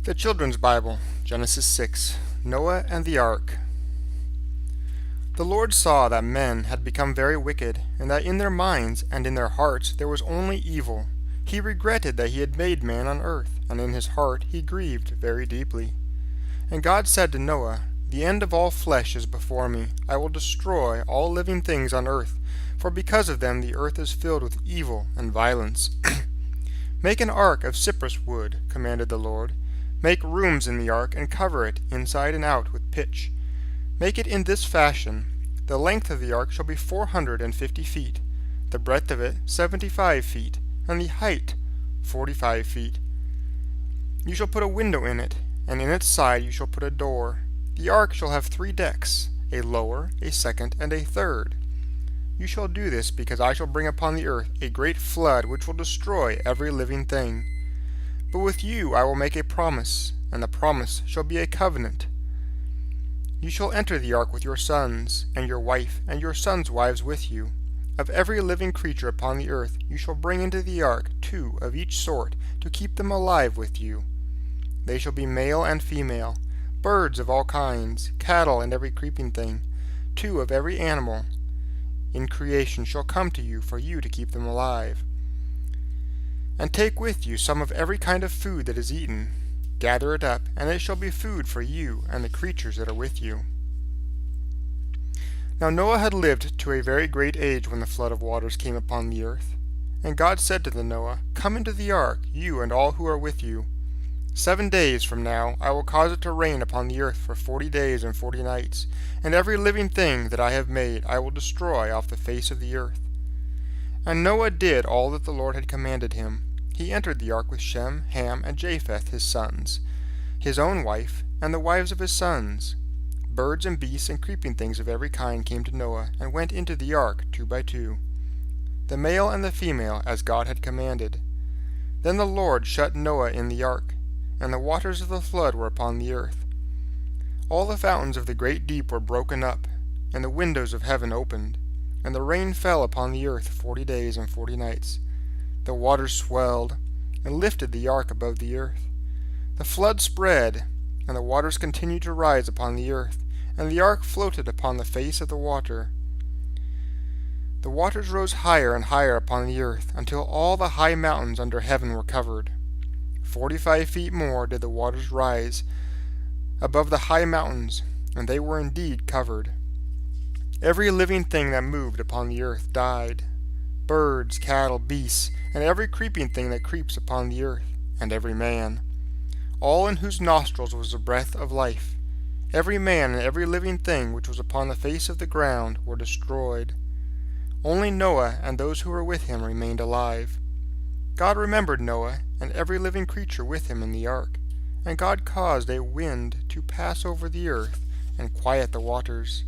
The Children's Bible, Genesis 6, Noah and the Ark. The Lord saw that men had become very wicked, and that in their minds and in their hearts there was only evil. He regretted that he had made man on earth, and in his heart he grieved very deeply. And God said to Noah, "The end of all flesh is before me. I will destroy all living things on earth, for because of them the earth is filled with evil and violence." "Make an ark of cypress wood," commanded the Lord. "Make rooms in the ark and cover it inside and out with pitch. Make it in this fashion. The length of the ark shall be 450 feet, the breadth of it 75 feet, and the height 45 feet. You shall put a window in it, and in its side you shall put a door. The ark shall have 3 decks, a lower, a second, and a third. You shall do this because I shall bring upon the earth a great flood which will destroy every living thing. But with you I will make a promise, and the promise shall be a covenant. You shall enter the ark with your sons, and your wife, and your sons' wives with you. Of every living creature upon the earth you shall bring into the ark 2 of each sort, to keep them alive with you. They shall be male and female, birds of all kinds, cattle and every creeping thing. 2 of every animal in creation shall come to you for you to keep them alive. And take with you some of every kind of food that is eaten. Gather it up, and it shall be food for you and the creatures that are with you." Now Noah had lived to a very great age when the flood of waters came upon the earth. And God said to Noah, "Come into the ark, you and all who are with you. 7 days from now I will cause it to rain upon the earth for 40 days and 40 nights, and every living thing that I have made I will destroy off the face of the earth." And Noah did all that the Lord had commanded him. He entered the ark with Shem, Ham, and Japheth his sons, his own wife, and the wives of his sons. Birds and beasts and creeping things of every kind came to Noah, and went into the ark 2 by 2, the male and the female, as God had commanded. Then the Lord shut Noah in the ark, and the waters of the flood were upon the earth. All the fountains of the great deep were broken up, and the windows of heaven opened, and the rain fell upon the earth 40 days and 40 nights. The waters swelled, and lifted the ark above the earth. The flood spread, and the waters continued to rise upon the earth, and the ark floated upon the face of the water. The waters rose higher and higher upon the earth, until all the high mountains under heaven were covered. 45 feet more did the waters rise above the high mountains, and they were indeed covered. Every living thing that moved upon the earth died, birds, cattle, beasts, and every creeping thing that creeps upon the earth, and every man, all in whose nostrils was the breath of life. Every man and every living thing which was upon the face of the ground were destroyed. Only Noah and those who were with him remained alive. God remembered Noah and every living creature with him in the ark, and God caused a wind to pass over the earth and quiet the waters.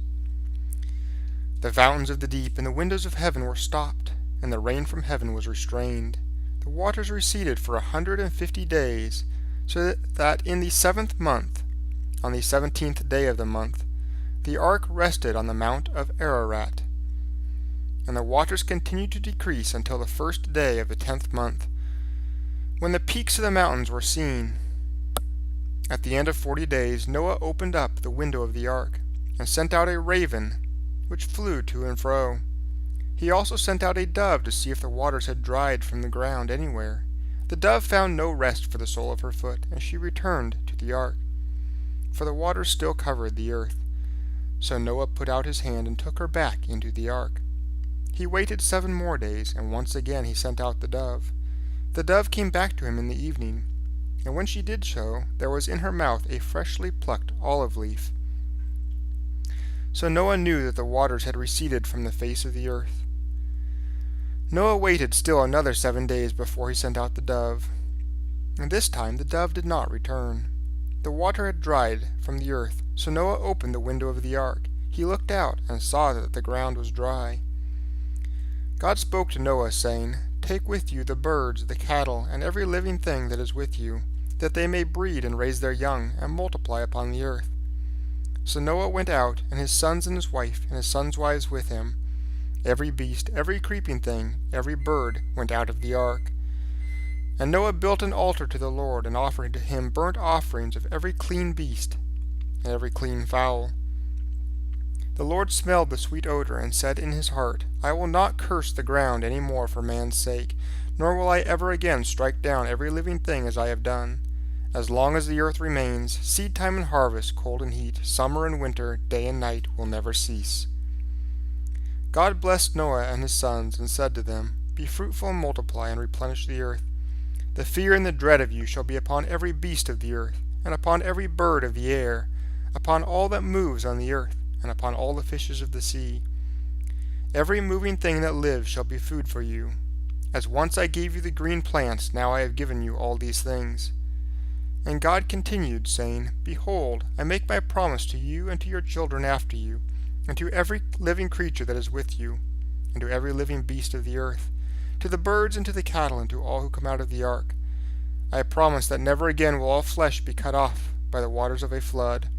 The fountains of the deep and the windows of heaven were stopped, and the rain from heaven was restrained. The waters receded for 150 days, so that in the 7th month, on the 17th day of the month, the ark rested on the mount of Ararat. And the waters continued to decrease until the 1st day of the 10th month, when the peaks of the mountains were seen. At the end of 40 days Noah opened up the window of the ark, and sent out a raven, which flew to and fro. He also sent out a dove to see if the waters had dried from the ground anywhere. The dove found no rest for the sole of her foot, and she returned to the ark, for the waters still covered the earth. So Noah put out his hand and took her back into the ark. He waited 7 more days, and once again he sent out the dove. The dove came back to him in the evening, and when she did so, there was in her mouth a freshly plucked olive leaf. So Noah knew that the waters had receded from the face of the earth. Noah waited still another 7 days before he sent out the dove, and this time the dove did not return. The water had dried from the earth, so Noah opened the window of the ark. He looked out and saw that the ground was dry. God spoke to Noah, saying, "Take with you the birds, the cattle, and every living thing that is with you, that they may breed and raise their young, and multiply upon the earth." So Noah went out, and his sons and his wife, and his sons' wives with him. Every beast, every creeping thing, every bird went out of the ark. And Noah built an altar to the Lord, and offered to him burnt offerings of every clean beast and every clean fowl. The Lord smelled the sweet odor, and said in his heart, I will not curse the ground any more for man's sake, nor will I ever again strike down every living thing as I have done. As long as the earth remains, seed time and harvest, cold and heat, summer and winter, day and night will never cease. God blessed Noah and his sons, and said to them, Be fruitful and multiply, and replenish the earth. The fear and the dread of you shall be upon every beast of the earth, and upon every bird of the air, upon all that moves on the earth, and upon all the fishes of the sea. Every moving thing that lives shall be food for you. As once I gave you the green plants, now I have given you all these things. And God continued, saying, Behold, I make my promise to you and to your children after you, and to every living creature that is with you, and to every living beast of the earth, to the birds and to the cattle and to all who come out of the ark. I promise that never again will all flesh be cut off by the waters of a flood,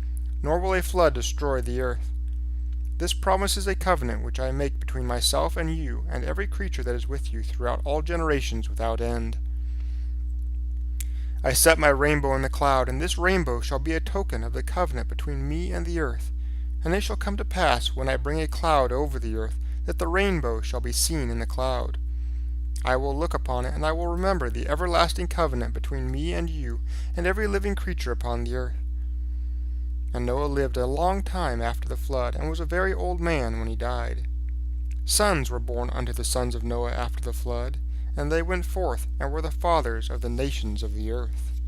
nor will a flood destroy the earth. This promise is a covenant which I make between myself and you and every creature that is with you throughout all generations without end. I set my rainbow in the cloud, and this rainbow shall be a token of the covenant between me and the earth. And it shall come to pass, when I bring a cloud over the earth, that the rainbow shall be seen in the cloud. I will look upon it, and I will remember the everlasting covenant between me and you and every living creature upon the earth. And Noah lived a long time after the flood, and was a very old man when he died. Sons were born unto the sons of Noah after the flood, and they went forth, and were the fathers of the nations of the earth.